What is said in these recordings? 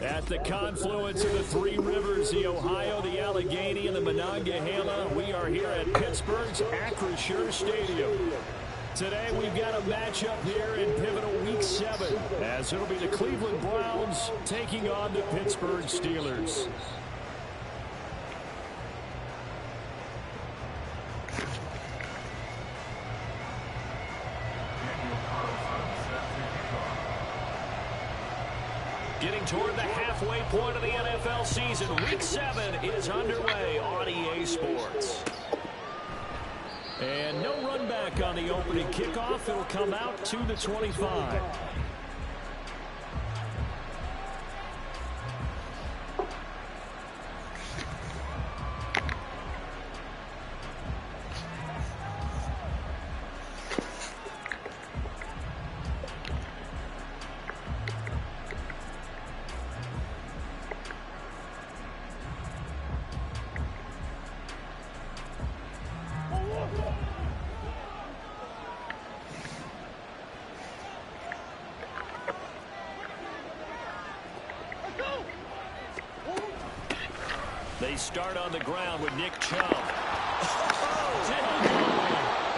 At the confluence of the three rivers, the Ohio, the Allegheny, and the Monongahela, we are here at Pittsburgh's Acrisure Stadium. Today we've got a matchup here in pivotal Week 7, as it'll be the Cleveland Browns taking on the Pittsburgh Steelers. Getting toward the halfway point of the NFL season, Week 7 is underway on EA Sports. And no run back on the opening kickoff. It'll come out to the 25. They start on the ground with Nick Chubb.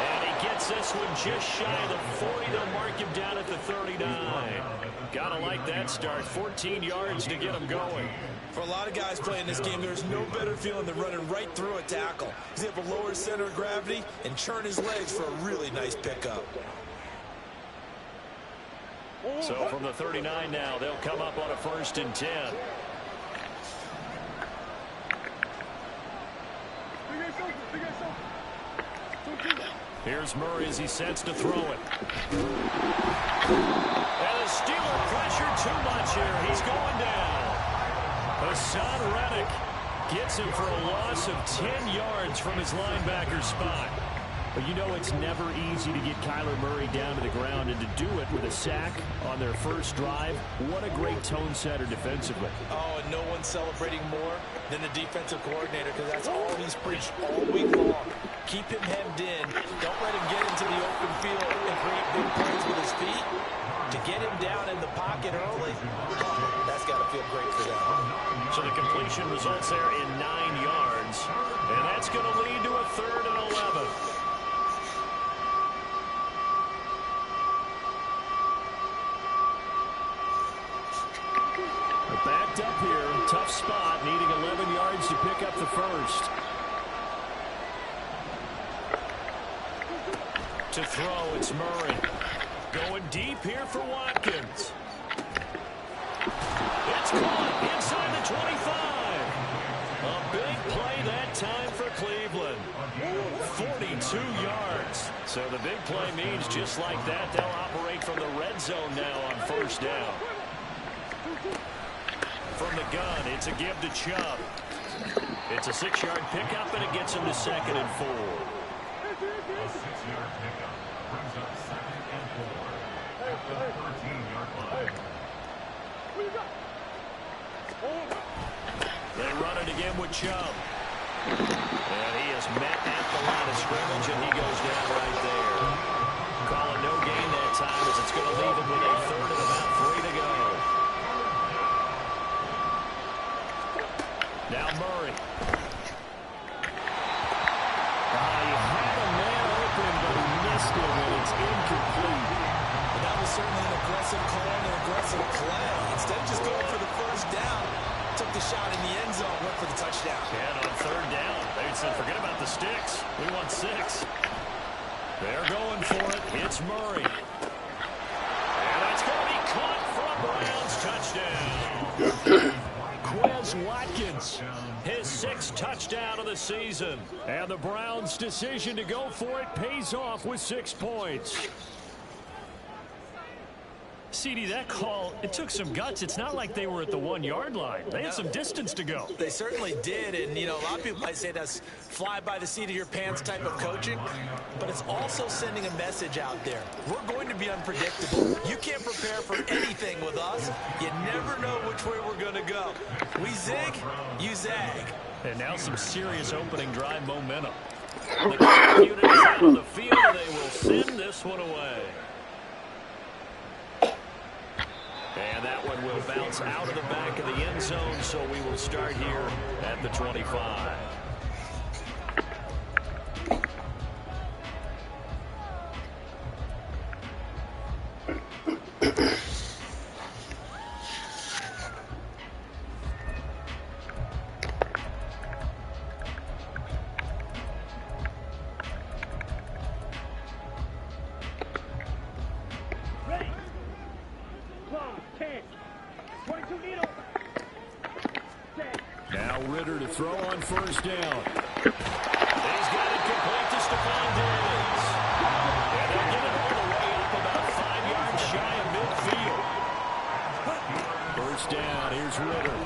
And he gets this one just shy of the 40. They'll mark him down at the 39. Gotta like that start. 14 yards to get him going. For a lot of guys playing this game, there's no better feeling than running right through a tackle. He's able to lower his center of gravity and churn his legs for a really nice pickup. So from the 39 now, they'll come up on a 1st and 10. Here's Murray as he sets to throw it. And the Steeler pressure too much here. He's going down. Hassan Reddick gets him for a loss of 10 yards from his linebacker spot. But you know it's never easy to get Kyler Murray down to the ground, and to do it with a sack on their first drive, what a great tone setter defensively. Oh, and no one's celebrating more than the defensive coordinator, because that's all he's preached all week long. Keep him hemmed in. Don't let him get into the open field and create big plays with his feet. To get him down in the pocket early, that's got to feel great for them. So the completion results there in 9 yards, and that's going to lead to a 3rd and 11. Backed up here, tough spot, needing 11 yards to pick up the first. To throw, it's Murray. Going deep here for Watkins. It's caught inside the 25. A big play that time for Cleveland. 42 yards. So the big play means just like that, they'll operate from the red zone now on 1st down. From the gun, it's a give to Chubb. It's a 6-yard pickup, and it gets him to 2nd and 4. A 6-yard pickup brings up 2nd and 4 at the 13-yard line. They run it again with Chubb. And he is met at the line of scrimmage, and he goes down right there. Calling no gain that time, as it's going to leave him with a 3rd and about 3 to go. Now Murray. He had a man open, but he missed it, and it's incomplete. And that was certainly an aggressive call and an aggressive play. Instead of just going for the 1st down, took the shot in the end zone, went for the touchdown. And on 3rd down, they said, forget about the sticks. We want 6. They're going for it. It's Murray. And that's going to be caught for a Browns touchdown. Quez Watkins, his 6th touchdown of the season. And the Browns' decision to go for it pays off with 6 points. CD, that call, it took some guts. It's not like they were at the 1-yard line. They had some distance to go. They certainly did, and, you know, a lot of people might say that's fly by the seat of your pants type of coaching, but it's also sending a message out there. We're going to be unpredictable. You can't prepare for anything with us. You never know which way we're going to go. We zig, you zag. And now some serious opening drive momentum. The current unit is out on the field, and they will send this one away. And that one will bounce bounce out of the back of the end zone, so we will start here at the 25. Now Ritter to throw on first down. He's got it complete to Stephon Diggs. And they'll get it all the way up about 5 yards shy of midfield. First down, here's Ritter.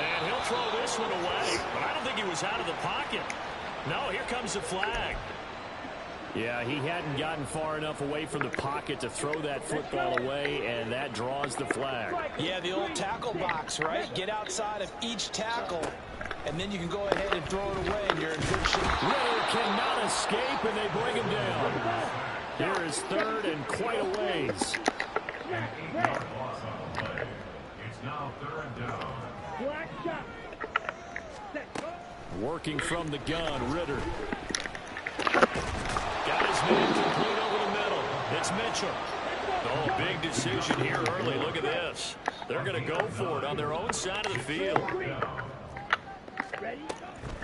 And he'll throw this one away. But I don't think he was out of the pocket. No, here comes the flag. Yeah, he hadn't gotten far enough away from the pocket to throw that football away, and that draws the flag. Yeah, the old tackle box, right? Get outside of each tackle, and then you can go ahead and throw it away, and you're in good shape. Ritter cannot escape, and they bring him down. Here is third and quite a ways. An 8-yard loss on the play. It's now 3rd down. Working from the gun, Ritter. Got his man complete over the middle. It's Mitchell. Oh, big decision here early. Look at this. They're going to go for it on their own side of the field.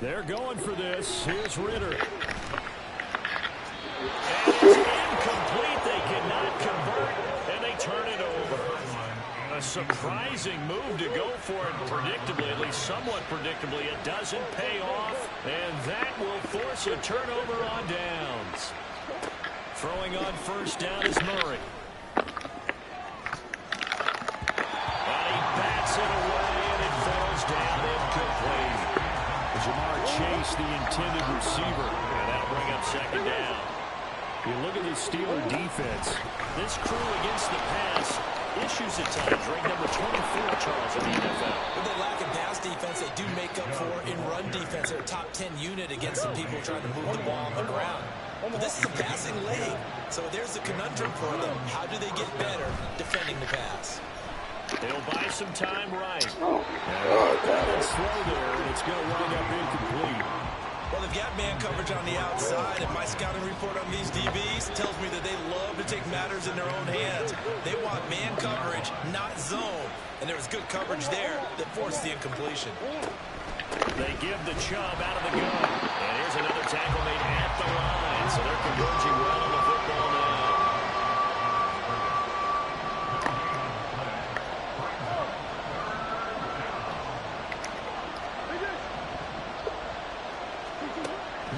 They're going for this. Here's Ritter. And it's incomplete. They cannot convert, and they turn it over. A surprising move to go for it predictably, at least somewhat predictably. It doesn't pay off, and that will force a turnover on downs. Throwing on first down is Murray. And he bats it away, and it falls down incomplete. Jamar Chase, the intended receiver, and that'll bring up second down. You look at the Steeler defense. This crew against the pass issues at times, ranked number 24, Charles, in the NFL. With the lack of pass defense, they do make up for in run defense. They're a top 10 unit against the people trying to move the ball on the ground. But this is a passing league, so there's a conundrum for them. How do they get better defending the pass? They'll buy some time right. It's throw there, and it's going to wind up incomplete. Well, they've got man coverage on the outside, and my scouting report on these DBs tells me that they love to take matters in their own hands. They want man coverage, not zone. And there was good coverage there that forced the incompletion. They give the Chubb out of the gun. And here's another tackle made at the line. So they're converging well on the football now.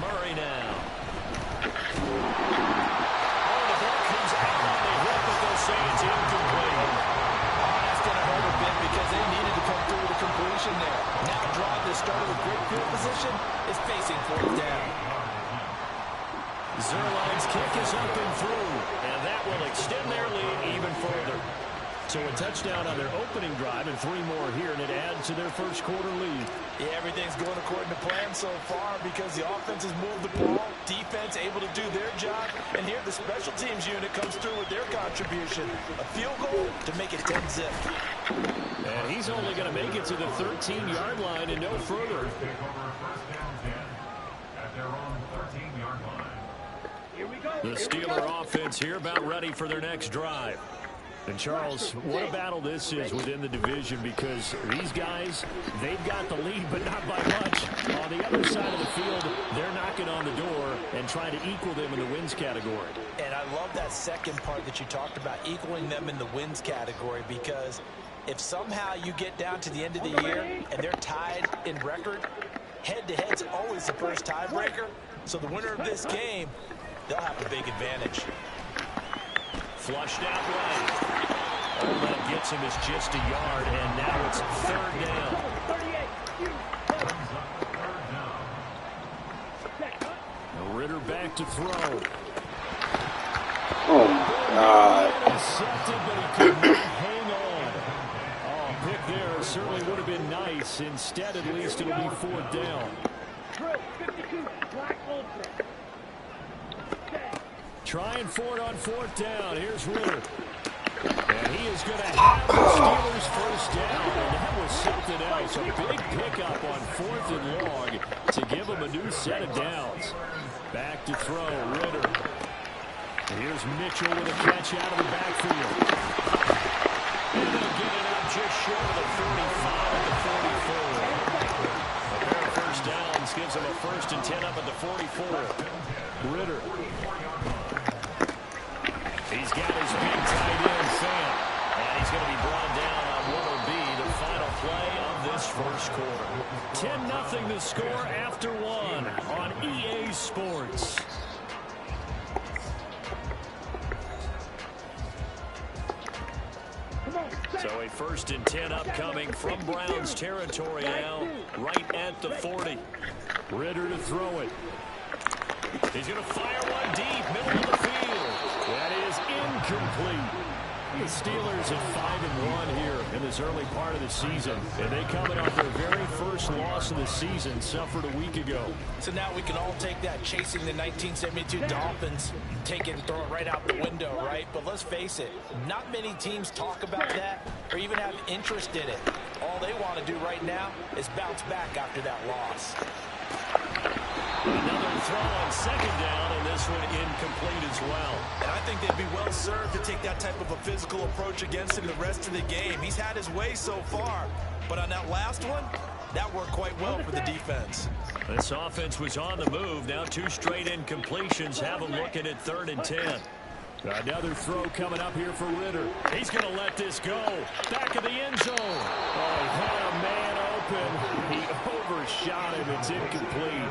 Murray now. Oh, the ball comes out on the hip, but they'll say it's incomplete. That's going to hurt a bit because they needed to come through with a completion there. Now a drive that started with great field position is facing fourth down. Zerline's kick is up and through, and that will extend their lead even further. So a touchdown on their opening drive and 3 more here, and it adds to their first quarter lead. Yeah, everything's going according to plan so far because the offense has moved the ball, defense able to do their job, and here the special teams unit comes through with their contribution. A field goal to make it 10-zip. And he's only going to make it to the 13-yard line and no further. Take over first down 10 at their own 13-yard line. Here we go. The Steeler offense here about ready for their next drive. And, Charles, what a battle this is within the division because these guys, they've got the lead, but not by much. On the other side of the field, they're knocking on the door and trying to equal them in the wins category. And I love that second part that you talked about, equaling them in the wins category, because if somehow you get down to the end of the year and they're tied in record, head-to-head's always the first tiebreaker. So the winner of this game, they'll have a big advantage. Flushed out right. All that gets him is just a yard, and now it's third down. Now Ritter back to throw. Oh, my God. Intercepted, but he could not hang on. Oh, pick there certainly would have been nice. Instead, at least, it'll be fourth down. Trying for it on fourth down. Here's Ritter. And he is going to have the Steelers first down. And that was something else. A big pickup on 4th and long to give them a new set of downs. Back to throw, Ritter. Here's Mitchell with a catch out of the backfield. And they'll get it up just short of the 45 at the 44. A pair of first downs gives them a 1st and 10 up at the 44. Ritter. He's got his big tight end, Sam. And he's going to be brought down on what will be the final play of this first quarter. 10-0 the score after 1 on EA Sports. So a 1st and 10 upcoming from Browns territory now, right at the 40. Ritter to throw it. He's going to fire one deep, middle of the field. That is incomplete. The Steelers at 5-1 here in this early part of the season. And they coming off their very first loss of the season, suffered a week ago. So now we can all take that chasing the 1972 Dolphins, take it and throw it right out the window, right? But let's face it, not many teams talk about that or even have interest in it. All they want to do right now is bounce back after that loss. Another throw on 2nd down, and this one incomplete as well. And I think they'd be well served to take that type of a physical approach against him the rest of the game. He's had his way so far, but on that last one, that worked quite well for the defense. This offense was on the move. Now 2 straight incompletions have them looking at 3rd and 10. Another throw coming up here for Ritter. He's going to let this go. Back of the end zone. Oh, he had a man open. He overshot him. It's incomplete.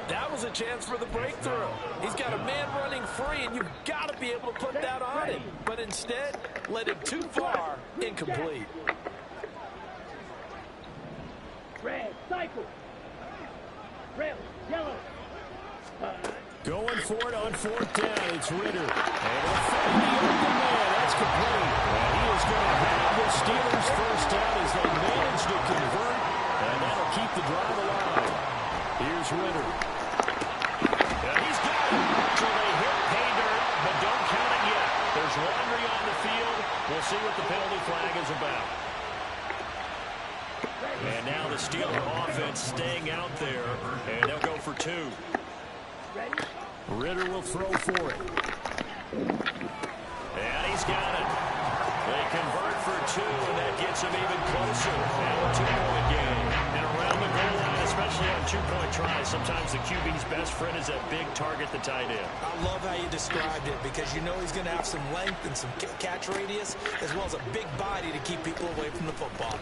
That was a chance for the breakthrough. He's got a man running free, and you've got to be able to put that on him. But instead, led him too far, incomplete. Red, cycle. Red, yellow. Going for it on 4th down. It's Ritter. And they'll find the open man. That's complete. And he is going to have the Steelers first down as they manage to convert. And that'll keep the drive alive. Here's Ritter. And he's got it. So they hit pay dirt, but don't count it yet. There's laundry on the field. We'll see what the penalty flag is about. And now the Steeler offense staying out there. And they'll go for 2. Ritter will throw for it. And he's got it. They convert for 2, and that gets him even closer. Now a 2-point game. And around the goal line, especially on 2-point tries, sometimes the QB's best friend is that big target, the tight end. I love how you described it because you know he's going to have some length and some catch radius as well as a big body to keep people away from the football.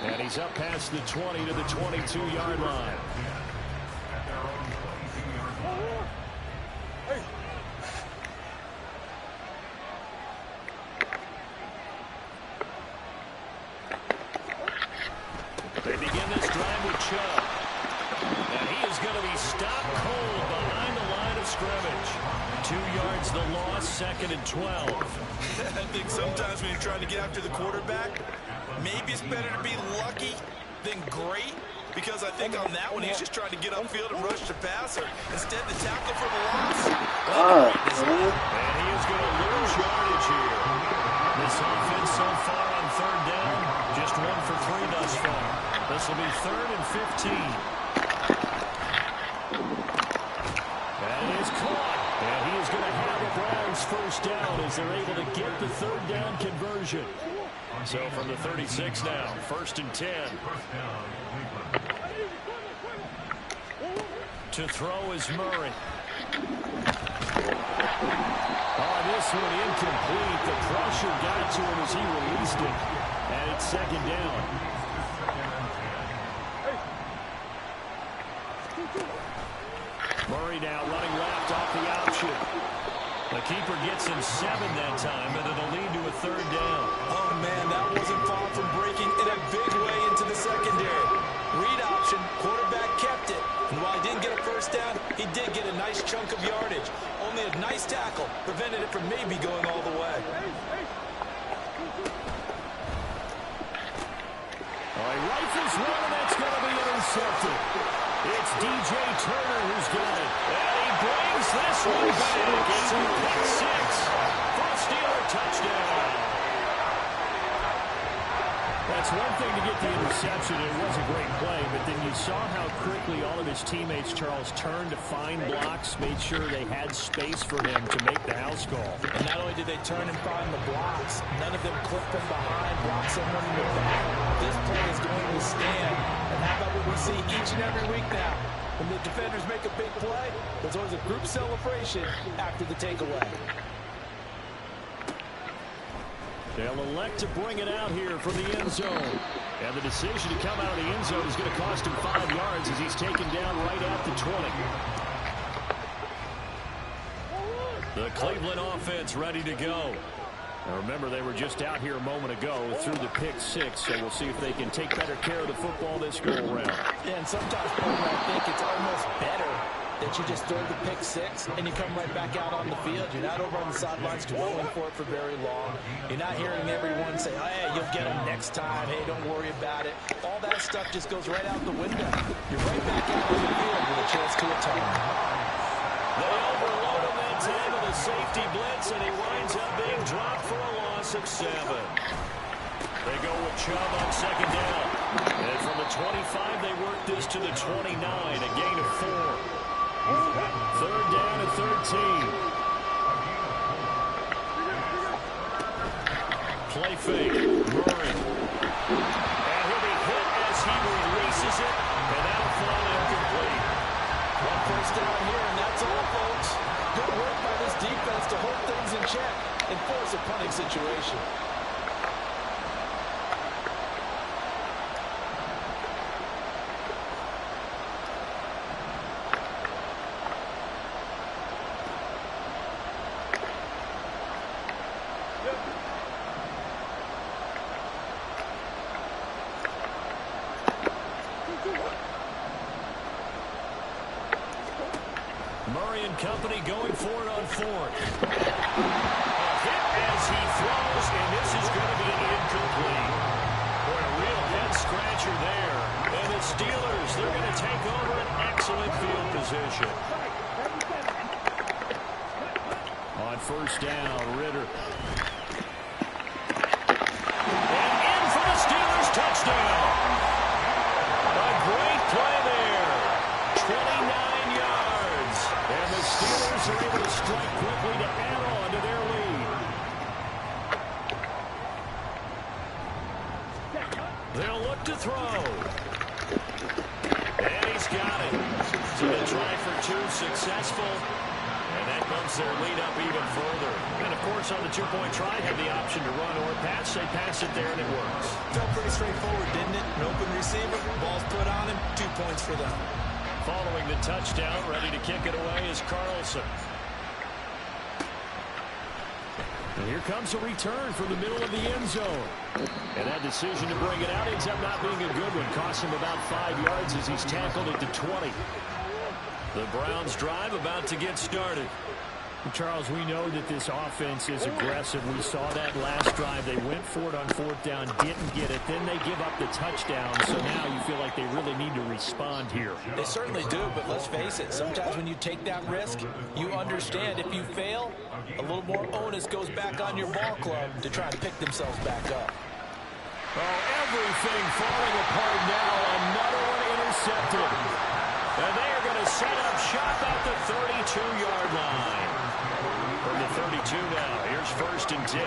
And he's up past the 20 to the 22-yard line. They begin this drive with Chubb. And he is going to be stopped cold behind the line of scrimmage. 2 yards the loss, 2nd and 12. I think sometimes when you're trying to get after the quarterback, maybe it's better to be lucky than great. Because I think on that one, he's just trying to get upfield and rush the passer. Instead, the tackle for the loss. And he is going to lose yardage here. This offense so far on 3rd down, just 1 for 3 thus far. This will be 3rd and 15. That is caught. And he is going to have the Browns first down as they're able to get the 3rd down conversion. So from the 36 now, 1st and 10. To throw is Murray. Oh, this one incomplete. The pressure got to him as he released it. And it's 2nd down. Murray now running left off the option. The keeper gets him 7 that time, and it'll lead to a 3rd down. Oh, man, that wasn't far from breaking in a big way into the secondary. Read option, quarterback kept it. And while he didn't get a first down, he did get a nice chunk of yardage. Only a nice tackle prevented it from maybe going all the way. All right, rifles one, and that's going to be intercepted. It's DJ Turner who's got it. And he brings this one back. It's a pick 6 for a Steeler touchdown. it's one thing to get the interception. It was a great play, but then you saw how quickly all of his teammates, Charles, turned to find blocks, made sure they had space for him to make the house call. And not only did they turn and find the blocks, none of them clipped from behind, blocked someone in the back. This play is going to stand. And how about what we see each and every week now? When the defenders make a big play, there's always a group celebration after the takeaway. They'll elect to bring it out here from the end zone. And the decision to come out of the end zone is going to cost him 5 yards as he's taken down right at the 20. The Cleveland offense ready to go. Now remember, they were just out here a moment ago through the pick 6, so we'll see if they can take better care of the football this go-around. Yeah, and sometimes, I think it's almost better that you just throw the pick 6 and you come right back out on the field. You're not over on the sidelines dwelling for it for very long. You're not hearing everyone say, oh, hey, you'll get them next time. Hey, don't worry about it. All that stuff just goes right out the window. You're right back out on the field with a chance to atone. They overload him that time with a safety blitz, and he winds up being dropped for a loss of 7. They go with Chubb on second down. And from the 25, they work this to the 29, a gain of 4. Third down and 13. Play fake. Murray. And he'll be hit as he releases it. And that'll fall incomplete. One first down here, and that's all, folks. Good work by this defense to hold things in check and force a punting situation. Murray and company going for it on 4th. A hit as he throws, and this is going to be incomplete. Boy, a real head-scratcher there. And the Steelers, they're going to take over an excellent field position. On first down, Ritter. And in for the Steelers, touchdown. A great play there. 29 yards. And the Steelers are able to strike quickly to add on to their lead. They'll look to throw. And he's got it. So they try for 2, successful. And that bumps their lead up even further. And, of course, on the 2-point try, have the option to run or pass. They pass it there, and it works. Felt pretty straightforward, didn't it? An open receiver, ball's put on him, 2 points for them. Following the touchdown, ready to kick it away is Carlson. And here comes a return from the middle of the end zone. And that decision to bring it out ends up not being a good one. Costs him about 5 yards as he's tackled at the 20. The Browns drive about to get started. Charles, we know that this offense is aggressive. We saw that last drive. They went for it on 4th down, didn't get it. Then they give up the touchdown. So now you feel like they really need to respond here. They certainly do, but let's face it. Sometimes when you take that risk, you understand if you fail, a little more onus goes back on your ball club to try to pick themselves back up. Oh, everything falling apart now. Another one intercepted. And they are going to set up shop at the 32-yard line. From the 32 now, here's 1st and 10.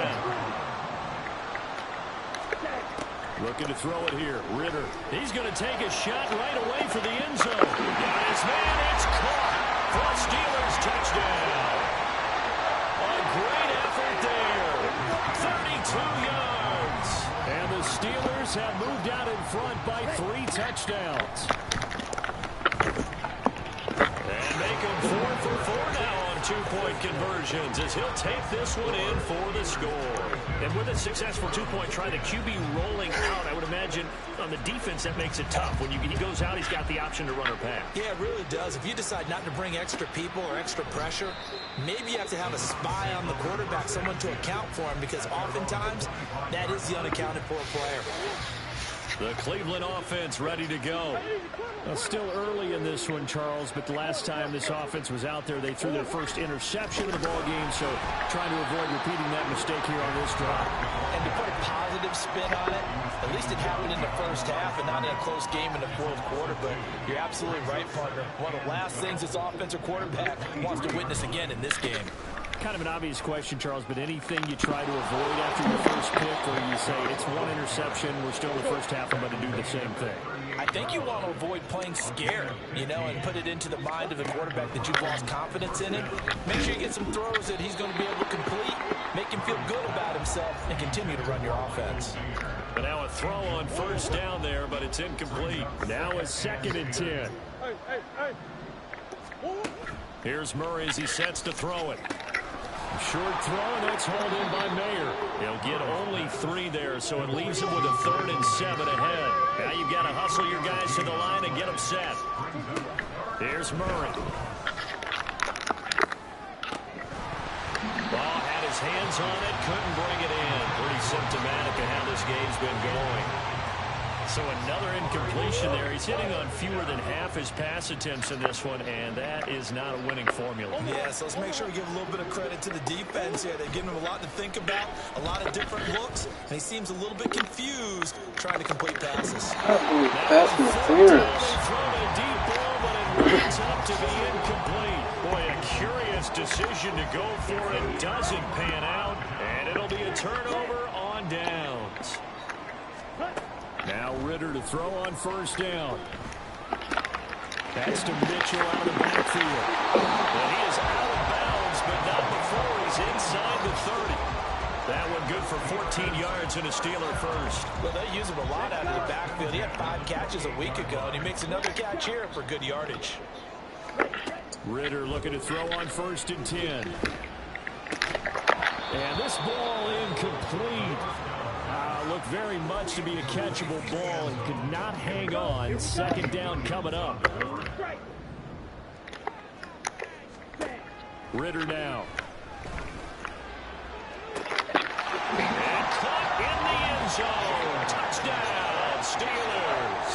Looking to throw it here, Ritter. He's going to take a shot right away for the end zone. Got his man, it's caught for a Steelers touchdown. A great effort there. 32 yards. And the Steelers have moved out in front by 3 touchdowns. And make them 4 for 4 now on 2-point conversions as he'll take this one in for the score. And with a successful 2-point try, the QB rolling out, I would imagine on the defense that makes it tough. When he goes out, he's got the option to run or pass. Yeah, it really does. If you decide not to bring extra people or extra pressure, maybe you have to have a spy on the quarterback, someone to account for him, because oftentimes that is the unaccounted for player. The Cleveland offense ready to go. Well, still early in this one, Charles, but the last time this offense was out there, they threw their first interception of the ball game, so trying to avoid repeating that mistake here on this drive. And to put a positive spin on it. At least it happened in the first half and not in a close game in the fourth quarter. But you're absolutely right, partner. One of the last things this offensive quarterback wants to witness again in this game. Kind of an obvious question, Charles, but anything you try to avoid after your first pick, or you say it's one interception, we're still in the first half, I'm going to do the same thing? I think you want to avoid playing scared, you know, and put it into the mind of the quarterback that you've lost confidence in him. Make sure you get some throws that he's going to be able to complete, make him feel good about himself, and continue to run your offense. But now a throw on first down there, but it's incomplete. Now a 2nd and 10. Here's Murray as he sets to throw it. Short throw, and that's hauled in by Mayer. He'll get only 3 there, so it leaves him with a 3rd and 7 ahead. Now you've got to hustle your guys to the line and get them set. Here's Murray. Ball had his hands on it, couldn't bring it in. Pretty symptomatic of how this game's been going. So another incompletion there. He's hitting on fewer than half his pass attempts in this one, and that is not a winning formula. Yeah, so let's make sure we give a little bit of credit to the defense here. They've given him a lot to think about, a lot of different looks, and he seems a little bit confused trying to complete passes. Pass interference. They throw a deep ball, but it winds up to be incomplete. Boy, a curious decision to go for it. Doesn't pan out, and it'll be a turnover on downs. Now Ritter to throw on first down. That's to Mitchell out of the backfield. And he is out of bounds, but not before he's inside the 30. That one good for 14 yards and a Steeler first. Well, they use him a lot out of the backfield. He had 5 catches a week ago, and he makes another catch here for good yardage. Ritter looking to throw on 1st and 10. And this ball incomplete. Looked very much to be a catchable ball and could not hang on. 2nd down coming up. Ritter now. And caught in the end zone. Touchdown, Steelers.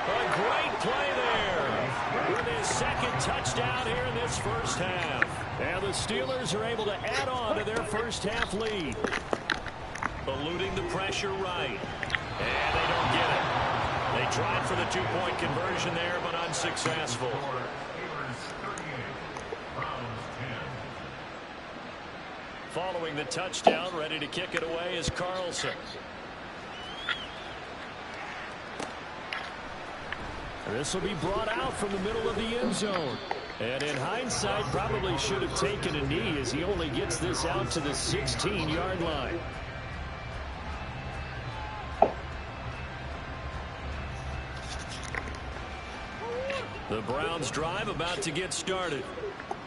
A great play there with his 2nd touchdown here in this first half. And the Steelers are able to add on to their first half lead. Eluding the pressure right. And they don't get it. They tried for the 2-point conversion there, but unsuccessful. Following the touchdown, ready to kick it away is Carlson. This will be brought out from the middle of the end zone. And in hindsight, probably should have taken a knee as he only gets this out to the 16-yard line. The Browns drive about to get started.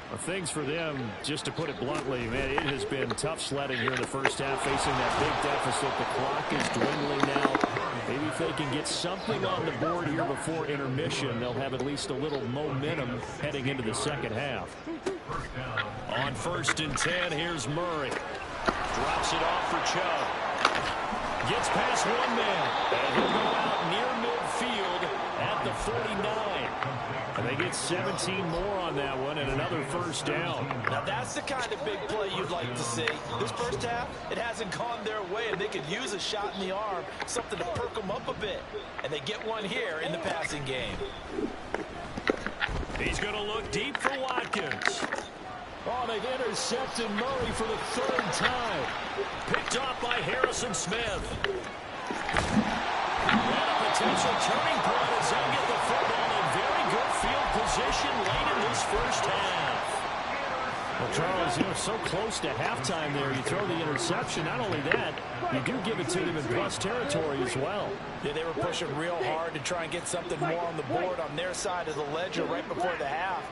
Well, things for them, just to put it bluntly, man, it has been tough sledding here in the first half, facing that big deficit. The clock is dwindling now. Maybe if they can get something on the board here before intermission, they'll have at least a little momentum heading into the second half. On 1st and 10, here's Murray. Drops it off for Chubb. Gets past one man, and he'll go out near midfield at the 49. And they get 17 more on that one and another first down. Now that's the kind of big play you'd like to see. This first half, it hasn't gone their way, and they could use a shot in the arm, something to perk them up a bit. And they get one here in the passing game. He's going to look deep for Watkins. Oh, they've intercepted Murray for the 3rd time. Picked off by Harrison Smith. And a potential turning point as they get the football in very good field position late in this first half. Well, Charles, you know, so close to halftime there. You throw the interception. Not only that, you do give it to them in plus territory as well. Yeah, they were pushing real hard to try and get something more on the board on their side of the ledger right before the half.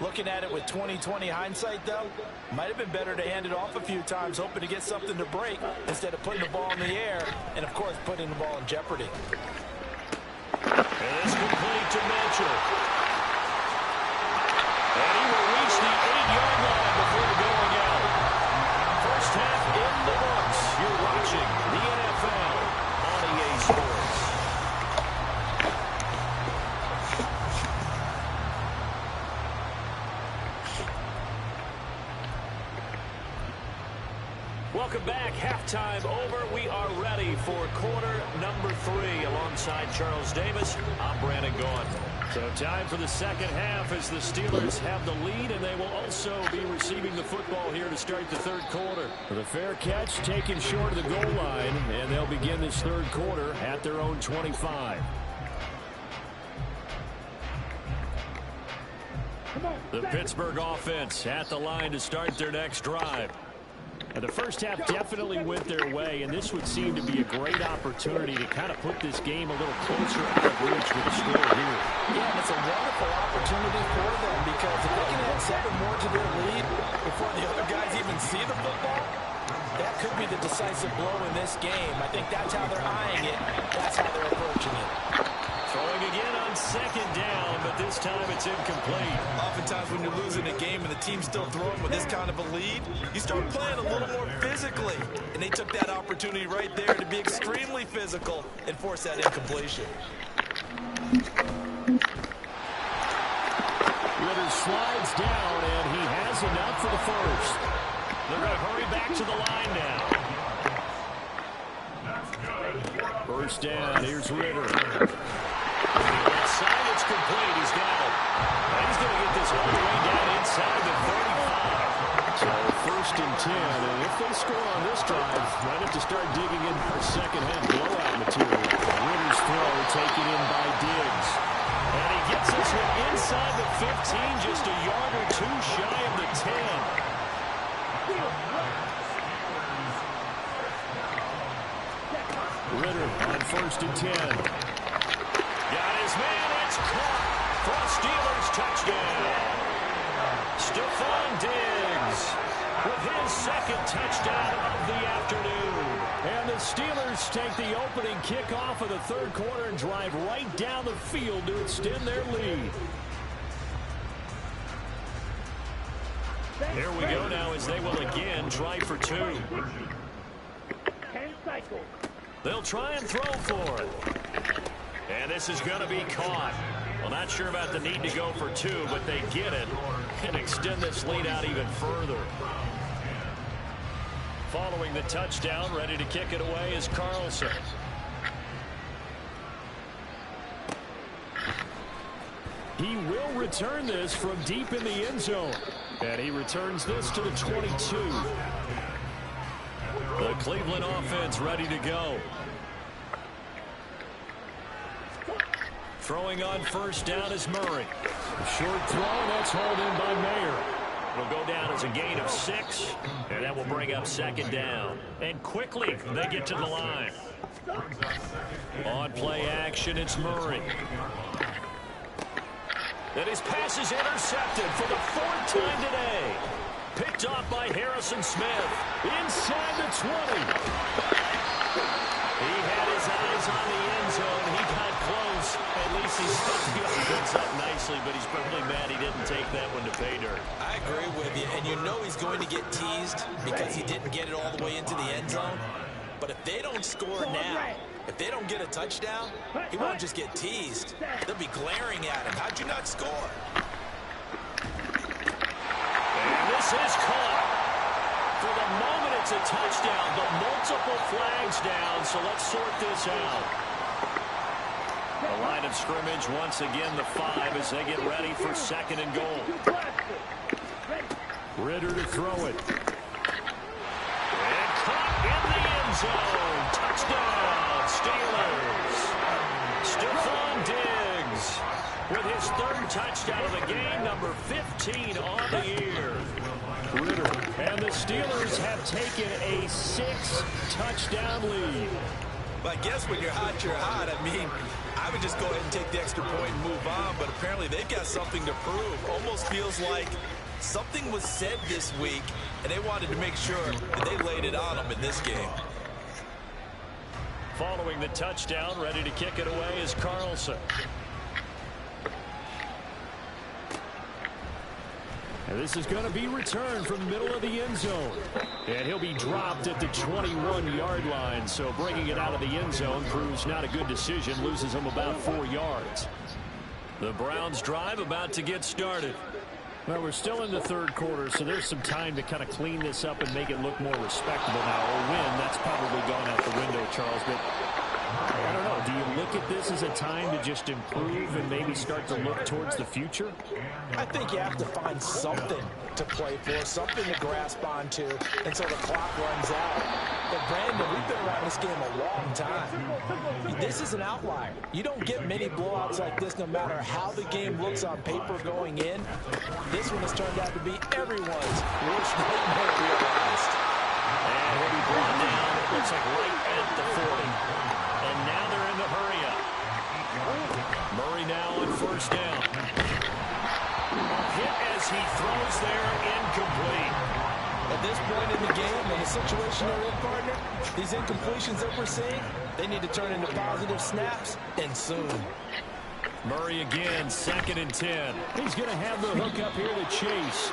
Looking at it with 20/20 hindsight, though, might have been better to hand it off a few times, hoping to get something to break instead of putting the ball in the air and, of course, putting the ball in jeopardy. And it's complete to Mitchell. And he will reach the 8-yard line before going out. First half in the books. You're watching the NFL on EA Sports. Welcome back. Halftime over. We are ready for quarter number 3. Alongside Charles Davis, I'm Brandon Gaughan. So time for the second half as the Steelers have the lead, and they will also be receiving the football here to start the third quarter. The fair catch taken short of the goal line, and they'll begin this third quarter at their own 25. The Pittsburgh offense at the line to start their next drive. And the first half definitely went their way, and this would seem to be a great opportunity to kind of put this game a little closer out of reach with a score here. Yeah, and it's a wonderful opportunity for them because if they can add 7 more to their lead before the other guys even see the football, that could be the decisive blow in this game. I think that's how they're eyeing it. That's how they're approaching it. Throwing again on second down, but this time it's incomplete. Oftentimes when you're losing a game and the team's still throwing with this kind of a lead, you start playing a little more physically. And they took that opportunity right there to be extremely physical and force that incompletion. Ritter slides down, and he has enough for the first. They're going to hurry back to the line now. First down, here's Ritter. Inside, it's complete. He's got it. And he's going to get this all the way down inside the 35. So first and 10. And if they score on this drive, might have to start digging in for second-half blowout material. Ritter's throw taken in by Diggs. And he gets this one inside the 15, just a yard or two shy of the 10. Ritter on first and 10. Got his man, it's caught for a Steelers touchdown. Stephon Diggs with his second touchdown of the afternoon. And the Steelers take the opening kickoff of the third quarter and drive right down the field to extend their lead. Here we go now as they will again try for 2. 10 cycles. They'll try and throw for it. And this is going to be caught. Well, not sure about the need to go for 2, but they get it and extend this lead out even further. Following the touchdown, ready to kick it away is Carlson. He will return this from deep in the end zone. And he returns this to the 22. The Cleveland offense ready to go. Throwing on first down is Murray. A short throw, that's hauled in by Mayer. It'll go down as a gain of 6, and that will bring up second down. And quickly, they get to the line. On play action, it's Murray. And his pass is intercepted for the 4th time today. Picked off by Harrison Smith. Inside the 20. He had his eyes on the end zone. He got close. At least he set the offense up nicely, but he's probably mad he didn't take that one to pay dirt. I agree with you, and you know he's going to get teased because he didn't get it all the way into the end zone. But if they don't score now, if they don't get a touchdown, he won't just get teased. They'll be glaring at him. How'd you not score? And this is caught. For the moment, it's a touchdown, but multiple flags down, so let's sort this out. The line of scrimmage, once again, the 5 as they get ready for second and goal. Ritter to throw it. And caught in the end zone. Touchdown, Steelers. Stephon Diggs with his 3rd touchdown of the game, number 15 on the year. Ritter. And the Steelers have taken a 6-touchdown lead. But I guess when you're hot, you're hot. I mean, I would just go ahead and take the extra point and move on, but apparently they've got something to prove. Almost feels like something was said this week, and they wanted to make sure that they laid it on them in this game. Following the touchdown, ready to kick it away is Carlson. And this is going to be returned from the middle of the end zone. And he'll be dropped at the 21-yard line. So bringing it out of the end zone proves not a good decision. Loses him about 4 yards. The Browns drive about to get started. Well, we're still in the third quarter, so there's some time to kind of clean this up and make it look more respectable now. A win, that's probably gone out the window, Charles. But I don't know. Do you look at this as a time to just improve and maybe start to look towards the future? I think you have to find something to play for, something to grasp onto until the clock runs out. But, Brandon, we've been around this game a long time. This is an outlier. You don't get many blowouts like this no matter how the game looks on paper going in. This one has turned out to be everyone's worst nightmare realized. And he'll be brought down, it looks like right at the 40. And now they're in the hurry up. Murray now on first down. A hit as he throws there, incomplete. At this point in the game, in the situation they're in, partner, these incompletions that we're seeing, they need to turn into positive snaps, and soon. Murray again, 2nd and 10. He's going to have the hook up here to chase.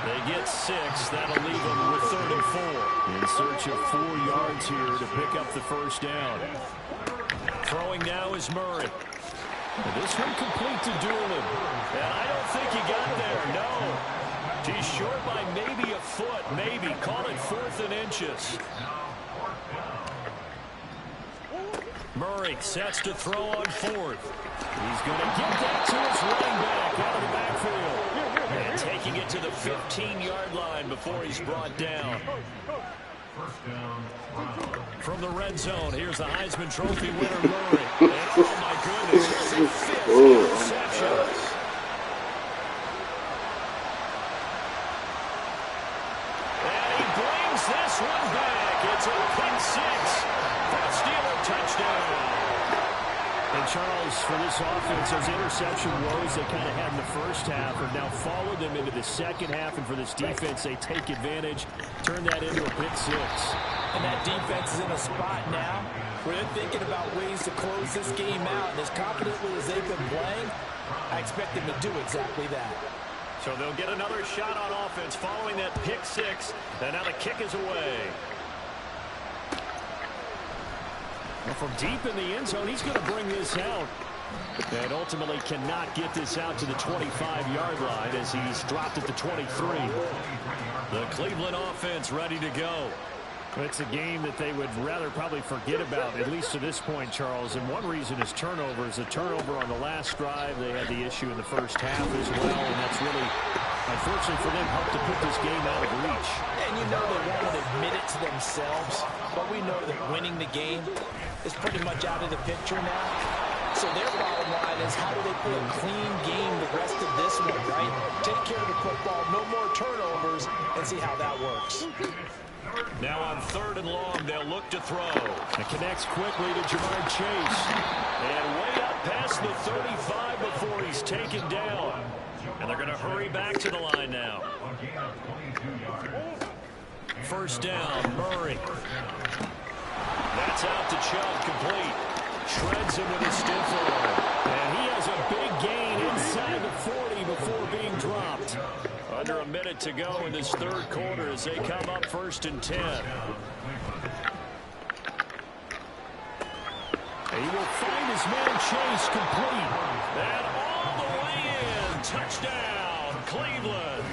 They get 6. That'll leave them with 3rd and 4. In search of 4 yards here to pick up the first down. Throwing now is Murray. This one complete to Doolin. And I don't think he got there, no. He's short by maybe a foot, maybe. Call it 4th and inches. Murray sets to throw on 4th. He's going to get that to his running back out of the backfield. And taking it to the 15-yard line before he's brought down. From the red zone, here's the Heisman Trophy winner, Murray. And oh my goodness, it's a 5th interception. This one back. It's a pick 6 for a Steeler touchdown. And Charles, for this offense, those interception woes they kind of had in the first half have now followed them into the second half. And for this defense, they take advantage, turn that into a pick 6. And that defense is in a spot now where they're thinking about ways to close this game out. And as confidently as they've been playing, I expect them to do exactly that. So they'll get another shot on offense following that pick 6. And now the kick is away. Well, from deep in the end zone, he's going to bring this out. And ultimately cannot get this out to the 25-yard line as he's dropped at the 23. The Cleveland offense ready to go. It's a game that they would rather probably forget about, at least to this point, Charles. And one reason is turnovers. A turnover on the last drive. They had the issue in the first half as well. And that's really, unfortunately for them, helped to put this game out of reach. And you know they won't admit it to themselves. But we know that winning the game is pretty much out of the picture now. So their bottom line is how do they play a clean game the rest of this one, right? Take care of the football, no more turnovers, and see how that works. Now on 3rd and long, they'll look to throw. It connects quickly to Jamar Chase. And way up past the 35 before he's taken down. And they're going to hurry back to the line now. First down, Murray. That's out to Chubb, complete. Shreds him with a stiff arm. And he has a big gain inside the 40 before being dropped. Under a minute to go in this third quarter as they come up 1st and 10. He will find his man Chase, complete. And all the way in. Touchdown, Cleveland.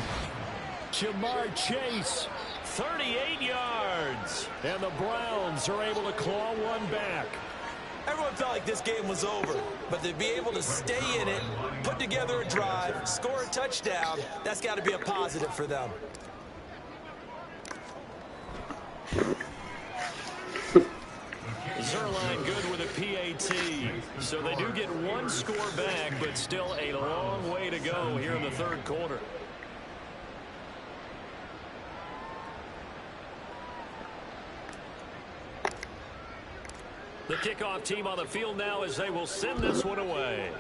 Jamar Chase, 38 yards. And the Browns are able to claw one back. Everyone felt like this game was over, but to be able to stay in it, put together a drive, score a touchdown, that's got to be a positive for them. Zerline good with a PAT. So they do get one score back, but still a long way to go here in the third quarter. The kickoff team on the field now as they will send this one away.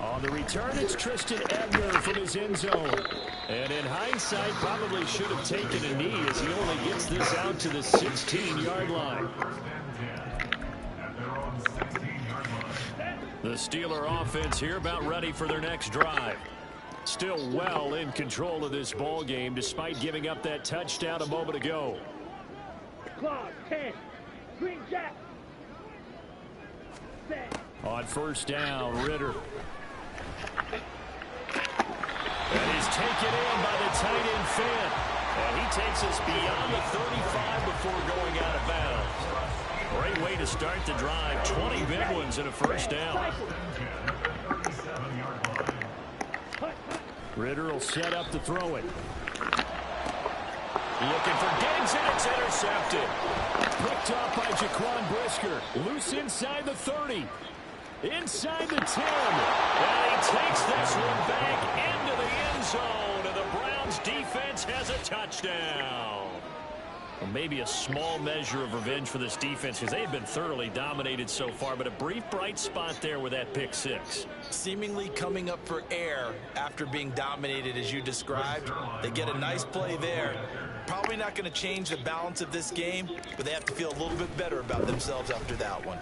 On the return, it's Tristan Ebner from his end zone. And in hindsight, probably should have taken a knee as he only gets this out to the 16-yard line. The Steeler offense here about ready for their next drive. Still well in control of this ball game despite giving up that touchdown a moment ago. Clock, 10, Green Jack. Set. On first down, Ritter. And he's taken in by the tight end Finn. And he takes us beyond the 35 before going out of bounds. Great way to start the drive. 20 big ones and a first down. Ritter will set up to throw it. Looking for Diggs, and it's intercepted. Picked up by Jaquan Brisker. Loose inside the 30. Inside the 10. And he takes this one back into the end zone. And the Browns defense has a touchdown. Well, maybe a small measure of revenge for this defense because they have been thoroughly dominated so far, but a brief bright spot there with that pick six. Seemingly coming up for air after being dominated as you described. They get a nice play there. Probably not going to change the balance of this game, but they have to feel a little bit better about themselves after that one.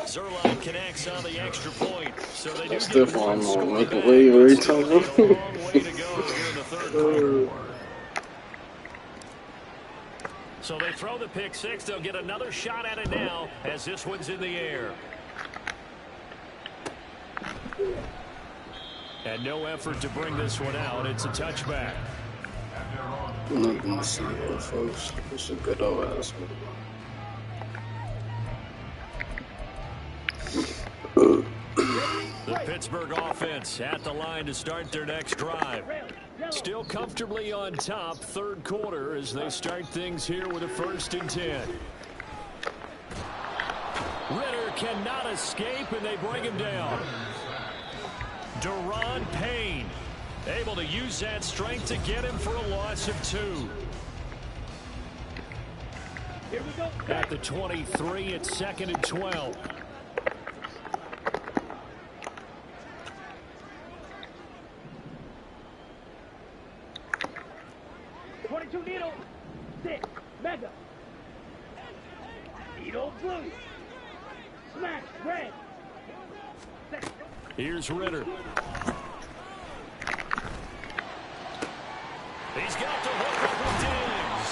Zerline connects on the extra point, so they do Still get one falling score like a back. way every Still time. got a long way to go here in the third quarter. So they throw the pick six. They'll get another shot at it now as this one's in the air. And no effort to bring this one out. It's a touchback. I'm not going to see it, folks. It's a good old ass one. The Pittsburgh offense at the line to start their next drive. Still comfortably on top, third quarter, as they start things here with a 1st and 10. Ritter cannot escape, and they bring him down. Deron Payne able to use that strength to get him for a loss of 2. Here we go. At the 23, it's 2nd and 12. Needle, 6, mega. Needle, blue. Smash, red. Here's Ritter. He's got the hook over Diggs.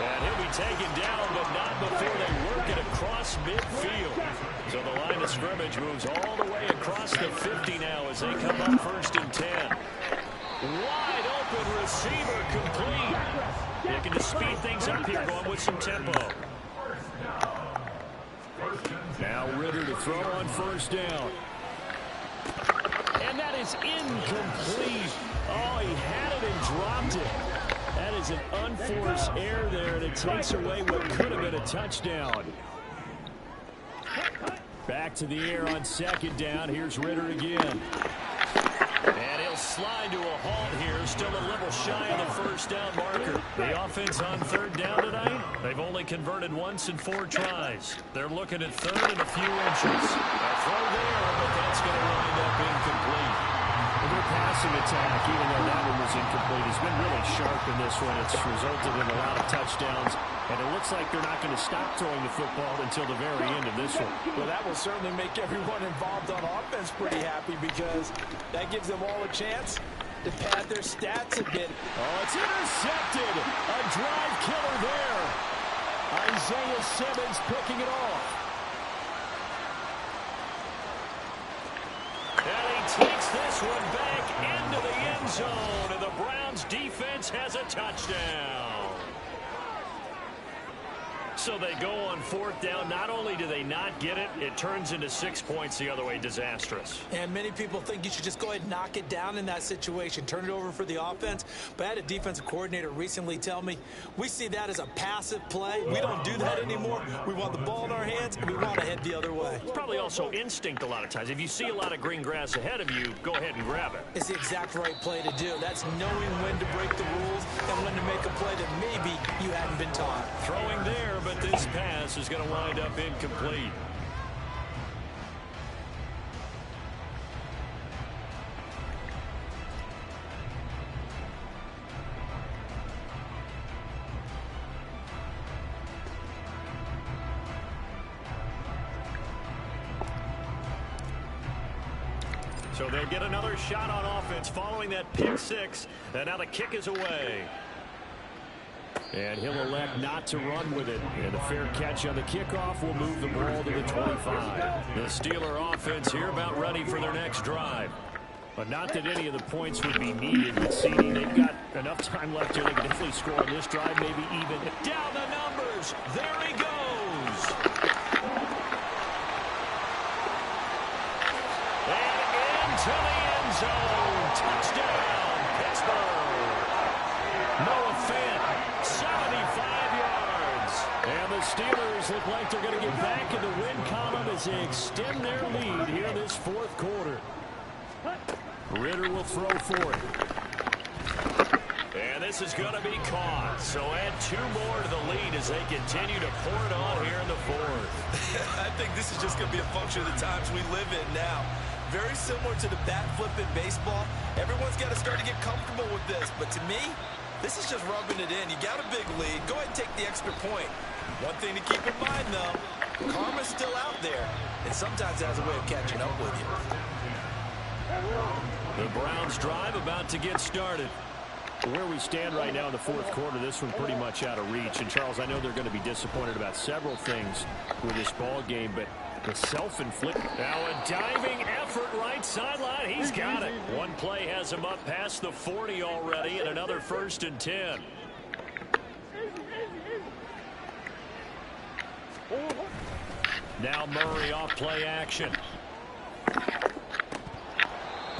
And he'll be taken down, but not before they work it across midfield. So the line of scrimmage moves all the way across the 50 now as they come up 1st and 10. Wide open receiver complete. Looking to speed things up here, going with some tempo. Now Ritter to throw on 1st down. And that is incomplete. Oh, he had it and dropped it. That is an unforced error there, and it takes away what could have been a touchdown. Back to the air on 2nd down. Here's Ritter again. And he'll slide to a halt here. Still a little shy of the 1st down marker. The offense on 3rd down tonight, they've only converted once in 4 tries. They're looking at 3rd and a few inches. A throw there, but that's going to wind up incomplete. And their passing attack, even though that one was incomplete, has been really sharp in this one. It's resulted in a lot of touchdowns. And it looks like they're not going to stop throwing the football until the very end of this one. Well, that will certainly make everyone involved on offense pretty happy because that gives them all a chance to pad their stats a bit. Oh, it's intercepted. A drive killer there. Isaiah Simmons picking it off. And he takes this one back into the end zone, and the Browns defense has a touchdown. So they go on 4th down. Not only do they not get it, it turns into 6 points the other way. Disastrous. And many people think you should just go ahead and knock it down in that situation. Turn it over for the offense. But I had a defensive coordinator recently tell me, we see that as a passive play. We don't do that anymore. We want the ball in our hands, and we want to head the other way. It's probably also instinct a lot of times. If you see a lot of green grass ahead of you, go ahead and grab it. It's the exact right play to do. That's knowing when to break the rules and when to make a play that maybe you hadn't been taught. Throwing there, but this pass is going to wind up incomplete. So they'll get another shot on offense following that pick six. And now the kick is away. And he'll elect not to run with it. And a fair catch on the kickoff will move the ball to the 25. The Steeler offense here about ready for their next drive. But not that any of the points would be needed with seeding. They've got enough time left here. They can definitely score on this drive, maybe even. Down the numbers. There he goes. And into the end zone. Touchdown, Pittsburgh. Noah Fant, 75 yards. And the Steelers look like they're going to get back in the win column as they extend their lead here in this fourth quarter. Ritter will throw for it. And this is going to be caught. So add 2 more to the lead as they continue to pour it on here in the fourth. I think this is just going to be a function of the times we live in now. Very similar to the bat flip in baseball. Everyone's got to start to get comfortable with this. But to me, this is just rubbing it in. You got a big lead. Go ahead and take the extra point. One thing to keep in mind, though, karma's still out there. And sometimes it has a way of catching up with you. The Browns drive about to get started. Where we stand right now in the fourth quarter, this one pretty much out of reach. And, Charles, I know they're going to be disappointed about several things with this ball game, but the self-inflicted. Now a diving effort right sideline. He's got it. One play has him up past the 40 already, and another 1st and 10. Now Murray off play action.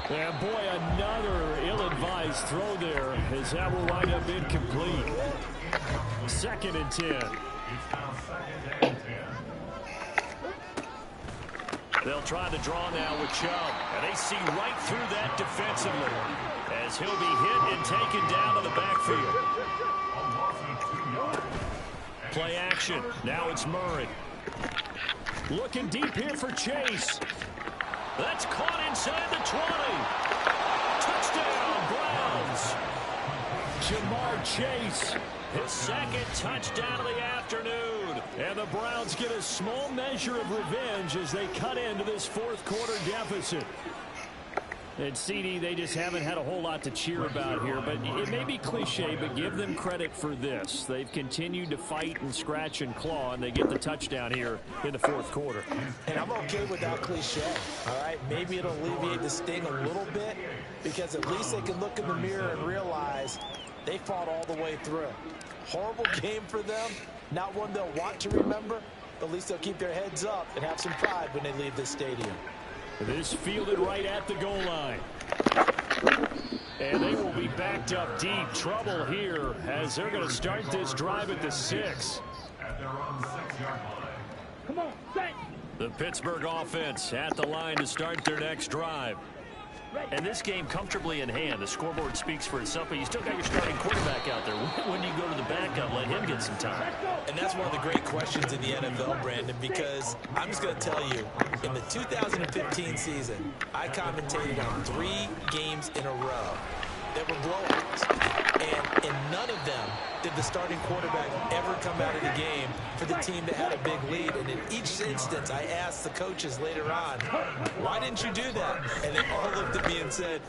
And boy, another ill-advised throw there as that will wind up incomplete. 2nd and 10. They'll try to draw now with Chubb. And they see right through that defensively as he'll be hit and taken down to the backfield. Play action. Now it's Murray. Looking deep here for Chase. That's caught inside the 20. Touchdown, Browns. Jamar Chase, his 2nd touchdown of the afternoon. And the Browns get a small measure of revenge as they cut into this fourth quarter deficit. And CD, they just haven't had a whole lot to cheer about here, but it may be cliche, but give them credit for this. They've continued to fight and scratch and claw, and they get the touchdown here in the fourth quarter. And I'm okay with that cliche, all right? Maybe it'll alleviate the sting a little bit because at least they can look in the mirror and realize they fought all the way through. Horrible game for them, not one they'll want to remember, but at least they'll keep their heads up and have some pride when they leave this stadium. This fielded right at the goal line. And they will be backed up deep. Trouble here as they're going to start this drive at the 6. At their own 6-yard line. Come on, set. The Pittsburgh offense at the line to start their next drive. And this game comfortably in hand. The scoreboard speaks for itself, but you still got your starting quarterback out there. When do you go to the backup, let him get some time? And that's one of the great questions in the NFL, Brandon, because I'm just going to tell you, in the 2015 season, I commentated on 3 games in a row that were blowouts. And in none of them did the starting quarterback ever come out of the game for the team that had a big lead. And in each instance, I asked the coaches later on, why didn't you do that? And they all looked at me and said,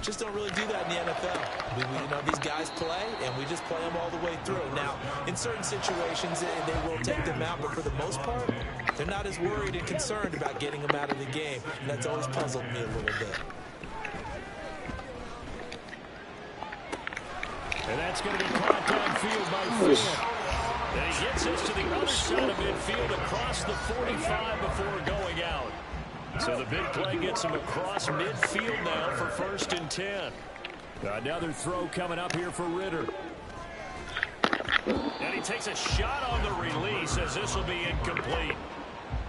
just don't really do that in the NFL. You know, these guys play, and we just play them all the way through. Now, in certain situations, they will take them out, but for the most part, they're not as worried and concerned about getting them out of the game. And that's always puzzled me a little bit. And that's going to be caught downfield by Fant. And he gets us to the other side of midfield across the 45 before going out. So the big play gets him across midfield now for 1st and 10. Another throw coming up here for Ritter. And he takes a shot on the release as this will be incomplete.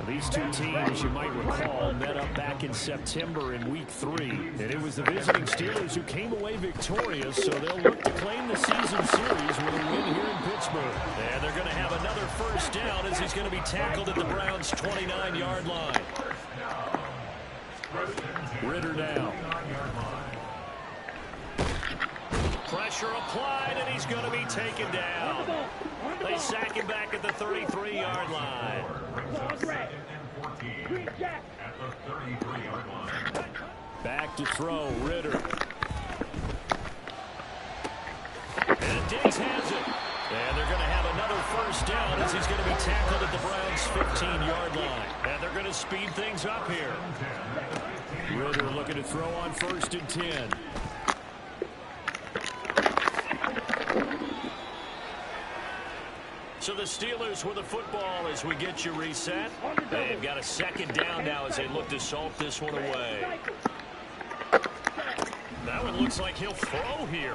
These two teams, you might recall, met up back in September in Week 3. And it was the visiting Steelers who came away victorious, so they'll look to claim the season series with a win here in Pittsburgh. And they're going to have another 1st down as he's going to be tackled at the Browns' 29-yard line. Ritter now. Pressure applied, and he's going to be taken down. They sack him back at the 33-yard line. Back to throw, Ritter. And Diggs has it. And they're going to have another first down as he's going to be tackled at the Browns' 15-yard line. And they're going to speed things up here. Ritter looking to throw on 1st and 10. So the Steelers with the football as we get you reset. They've got a 2nd down now as they look to salt this one away. That one looks like he'll throw here.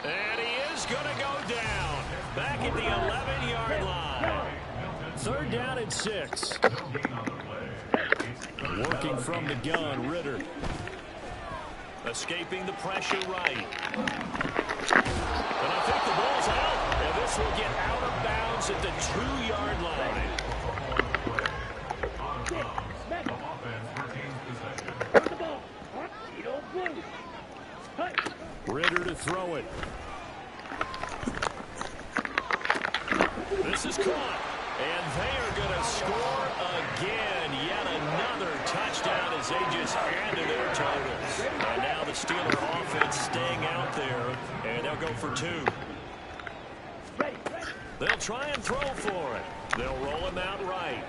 And he is going to go down. Back at the 11-yard line. 3rd down and 6. Working from the gun, Ritter. Escaping the pressure right. And I think the ball's out. And this will get out of bounds at the 2-yard line. Ritter to throw it. This is caught. And they are going to score again. Yet another touchdown as they just added their totals. And now the Steeler offense staying out there. And they'll go for 2. They'll try and throw for it. They'll roll him out right.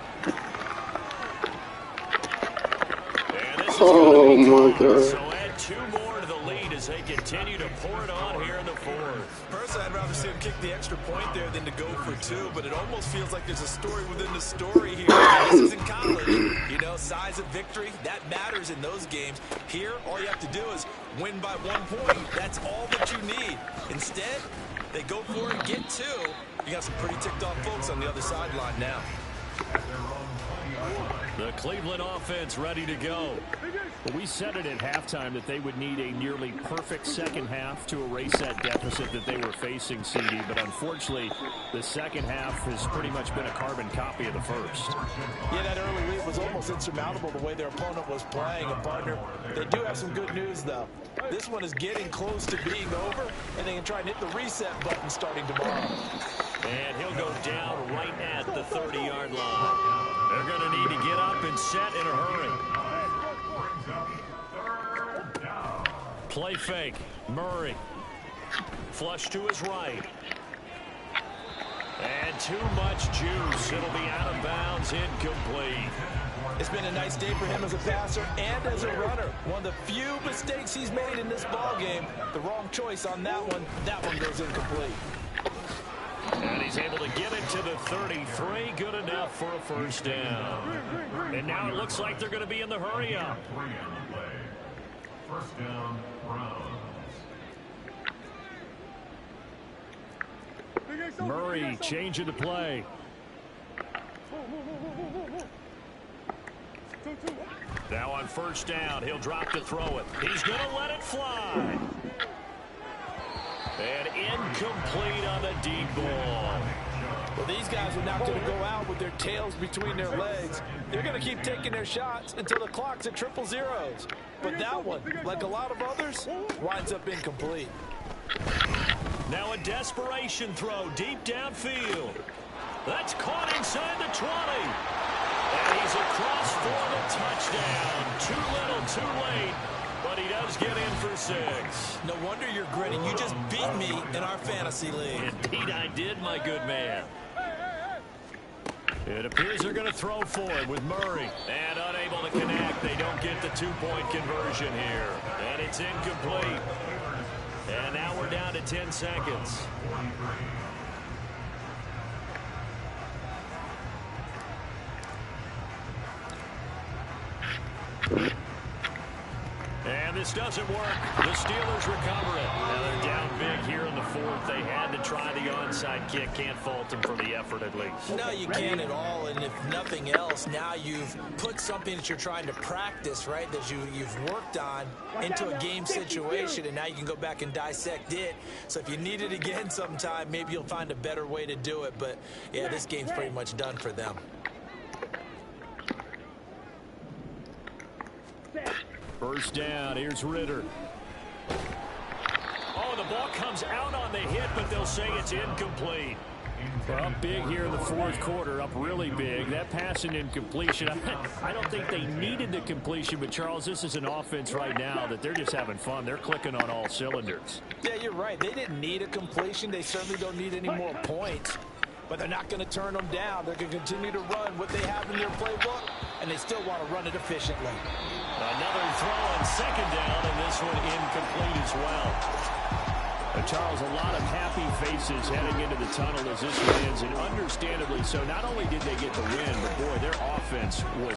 And this is my God. So add 2 more to the lead as they continue to pour it on here in the 4th. Personally, I'd rather see him kick the extra point there than to go for 2, but it almost feels like there's a story within the story here. This is in college. You know, size of victory, that matters in those games. Here, all you have to do is win by 1 point. That's all that you need. Instead, they go for it, get 2. You got some pretty ticked off folks on the other sideline now. The Cleveland offense ready to go. Well, we said it at halftime that they would need a nearly perfect second half to erase that deficit that they were facing, CD. But unfortunately, the second half has pretty much been a carbon copy of the first. Yeah, that early lead was almost insurmountable the way their opponent was playing. And, partner, they do have some good news, though. This one is getting close to being over, and they can try and hit the reset button starting tomorrow. And he'll go down right at the 30-yard line. They're going to need to get up and set in a hurry. Play fake. Murray. Flush to his right. And too much juice. It'll be out of bounds, incomplete. It's been a nice day for him as a passer and as a runner. One of the few mistakes he's made in this ballgame. The wrong choice on that one. That one goes incomplete. And he's able to get it to the 33. Good enough for a first down. And now it looks like they're going to be in the hurry up. First down, Browns. Murray changing the play. Now on first down, he'll drop to throw it. He's going to let it fly. And incomplete on the deep ball. Well, these guys are not going to go out with their tails between their legs. They're going to keep taking their shots until the clock's at 000. But that one, like a lot of others, winds up incomplete. Now a desperation throw deep downfield. That's caught inside the 20. And he's across for the touchdown. Too little, too late. But he does get in for 6. No wonder you're grinning. You just beat me in our fantasy league. Indeed I did, my good man. It appears they're going to throw for it with Murray. And unable to connect. They don't get the 2-point conversion here. And it's incomplete. And now we're down to 10 seconds. And this doesn't work. The Steelers recover it. Now they're down big here in the 4th. They had to try the onside kick. Can't fault them for the effort at least. No, you can't at all. And if nothing else, now you've put something that you're trying to practice, right, that you've worked on into a game situation, and now you can go back and dissect it. So if you need it again sometime, maybe you'll find a better way to do it. But, yeah, this game's pretty much done for them. First down, here's Ritter. Oh, the ball comes out on the hit, but they'll say it's incomplete. Well, up big here in the fourth quarter, up really big. That passing incompletion, I don't think they needed the completion, but Charles, this is an offense right now that they're just having fun. They're clicking on all cylinders. Yeah, you're right. They didn't need a completion. They certainly don't need any more points, but they're not going to turn them down. They're going to continue to run what they have in their playbook, and they still want to run it efficiently. Another throw on second down, and this one incomplete as well. Charles, a lot of happy faces heading into the tunnel as this one ends, and understandably so. Not only did they get the win, but boy, their offense was